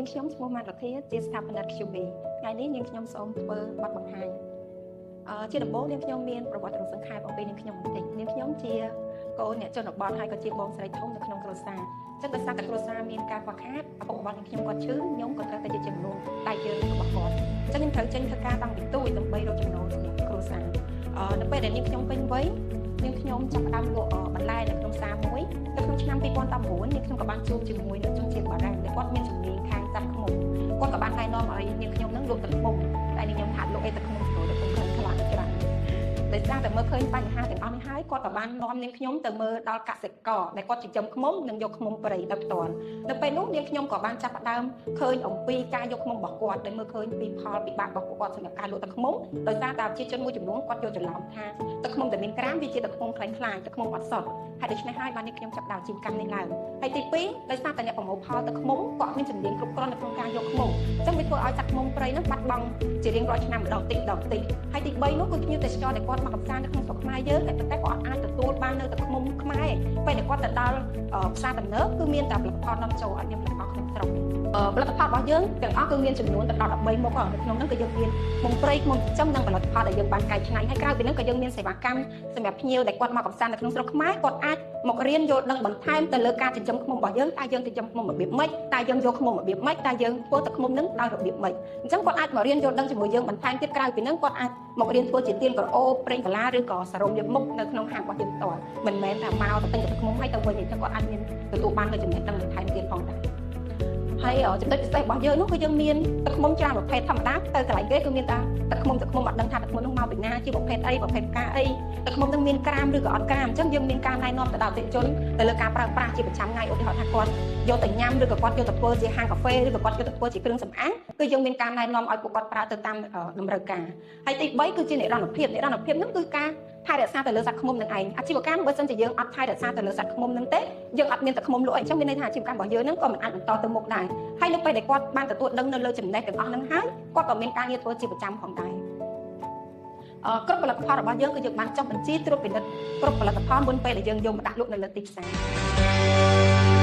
នាងខ្ញុំឈ្មោះម៉ាត់រធាជាស្ថាបនិក QB ថ្ងៃនេះនាងខ្ញុំសូមធ្វើបទបង្ហាញជាដំបូងនាងខ្ញុំមានប្រវត្តិរូបសង្ខេបអំពីនាងខ្ញុំបន្តិចនាងខ្ញុំជាកូនអ្នកជនបទហើយក៏ជាបងស្រីធំនៅក្នុងគ្រួសារចឹងដោយសារតែគ្រួសារមានការខ្វះខាតឪពុករបស់នាងខ្ញុំគាត់ឈឺខ្ញុំក៏ត្រូវតែជាជំនួសដៃជើងរបស់គាត់ចឹងខ្ញុំត្រូវចេញធ្វើការតាំងពីទូចដើម្បីរកចំណូលសម្រាប់គ្រួសារនៅពេលដែលនាងខ្ញុំពេញវ័យនាងខ្ញុំចាប់ផ្ដើមលក់បន្លែនៅក្នុងផ្សារមួយនៅក្នុងឆ្នាំ2019នាងខ្ញុំក៏បានជួបជាមួយនឹងជនជាតិបារាំងដែលគាត់មានជំនាញខាងចាត់ខ្មុំគាត់ក៏បានណែនាំឲ្យនាងខ្ញុំនឹងលក់ទឹកខ្មុំតែនាងខ្ញុំថាលក់អីទឹកខ្មុំព្រោះទឹកខ្មុំខ្លាំងច្រើនដោយសារតែមើលឃើញបញ្ហាទាំងអស់នេះហើយគាត់ក៏បាននាំនាងខ្ញុំទៅមើលដល់កសិករដែលគាត់ចិញ្ចឹមខ្មុំនិងយកខ្មុំព្រៃដោយផ្ទាល់នៅពេលនោះនាងខ្ញុំក៏បានចាប់ផ្ដើមឃើញអំពីការយកខ្មុំរបស់គាត់ដែលមើលឃើញពីផលពិបាករបស់គាត់សម្រាប់ការលក់ទឹកខ្មុំដោយសារតែប្រជាជនមួយចំនួនគាត់យកច្រឡំថាទឹកខ្មុំដែលមានក្រាមវាជាទឹកខ្មុំខ្លាញ់ទឹកខ្មុំអត់សុទ្ធហើយដូច្នេះហើយបាននាងខ្ញុំចាប់ដើមជីវកម្មនេះឡើងហើយទី2ដោយសារតែអ្នកប្រមូលផលទឹកខ្មុំគាត់មានជំនាញគ្រប់គ្រាន់នៅក្នុងការយកខ្មុំអញ្ចឹងវាធ្វើឲ្យទឹកខ្មុំព្រៃនោះបាត់បង់ជារៀងរាល់ឆ្នាំម្ដងតិចហើយទី3នោះគឺភ្ញៀវទេសចរដែលគាត់មកកម្សាន្តនៅក្នុងស្រុកខ្មែរយើងតែប៉ុន្តែគាត់អាចទទួលបាននៅទឹកខ្មុំខ្មែរពេលដែលគាត់ទៅដល់ផ្សារទំនើបគឺមានតែផលិតផលនាំចូលអត់មានផលិតផលក្នុងស្រុកផលិតផលរបស់យើងទាំងអស់គឺមានចំនួនទៅដល់13មុខនៅក្នុងនោះគឺយើងមានមុំព្រៃមុំចិញ្ចឹមនិងផលិតផលដែលយើងបានកែច្នៃហើយក្រៅពីនោះក៏យើងមានសេវាកម្មសម្រាប់ភ្ញៀវដែលគាត់មកកម្សាន្តនៅក្នុងស្រុកខ្មែរគាត់អាចមករៀនយល់ដឹងបន្ថែមទៅលើការចិញ្ចឹមឃ្មុំរបស់យើងតើយើងចិញ្ចឹមឃ្មុំរបៀបម៉េចតើយើងយកឃ្មុំរបៀបម៉េចតើយើងធ្វើទឹកឃ្មុំនឹងដោយរបៀបម៉េចអញ្ចឹងគាត់អាចមករៀនយល់ដឹងជាមួយយើងបន្ថែមទៀតក្រៅពីនោះគាត់អាចមករៀនធ្វើជាទៀនក្រអូបប្រេងកាឡាឬក៏សារ៉ុំយកមុខនៅក្នុងហាងរបស់យើងផ្ទាល់មិនមែនថាមកទៅទិញទឹកឃ្មុំហើយទៅវិញទេគាត់អាចមានទទួលបាននូវចំណេះដឹងបន្ថែមទៀតផងដែរហើយចំណុចពិសេសរបស់យើងនោះគឺយើងមានទឹកឃ្មុំច្រើនប្រភេទធម្មតាទៅកន្លែងគេគឺមានតែទឹកឃ្មុំអត់ដឹងថាទឹកឃ្មុំនោះមកពីណាជាប្រភេទអីប្រភេទផ្កាអីទឹកឃ្មុំនឹងមានក្រាមឬក៏អត់ក្រាមអញ្ចឹងយើងមានការណែនាំទៅដល់អតិថិជនទៅលើការប្រើប្រាស់ជាប្រចាំថ្ងៃឧទាហរណ៍ថាគាត់យកទៅញ៉ាំឬក៏គាត់យកទៅធ្វើជាហាងកាហ្វេឬក៏គាត់យកទៅធ្វើជាគ្រឿងសម្អាងគឺយើងមានការណែនាំឲ្យពួកគាត់ប្រើទៅតាមតម្រូវការហើយទី3គឺជានិរន្តរភាពនោះគឺការថែរក្សាទៅលើសត្វឃ្មុំនឹងឯងអាជីវកម្មបើសិនជាយើងអត់ថែរក្សាទៅលើសត្វឃ្មុំនឹងទេយើងអត់មានទឹកឃ្មុំលក់អីចឹងមានន័យថាអាជីវកម្មរបស់យើងនឹងក៏មិនអាចបន្តទៅមុខដែរហើយនៅពេលដែលគាត់បានទទួលដឹងនៅលើចំណេះទាំងអស់ហ្នឹងហើយគាត់ក៏មានការងារធ្វើជាប្រចាំផងដែរគ្រប់ផលិតផលរបស់យើងគឺយើងបានចុះបញ្ជីត្រួតពិនិត្យគ្រប់ផលិតផលមុនពេលដែលយើងយកមកដាក់លក់នៅលើទីផ្សារ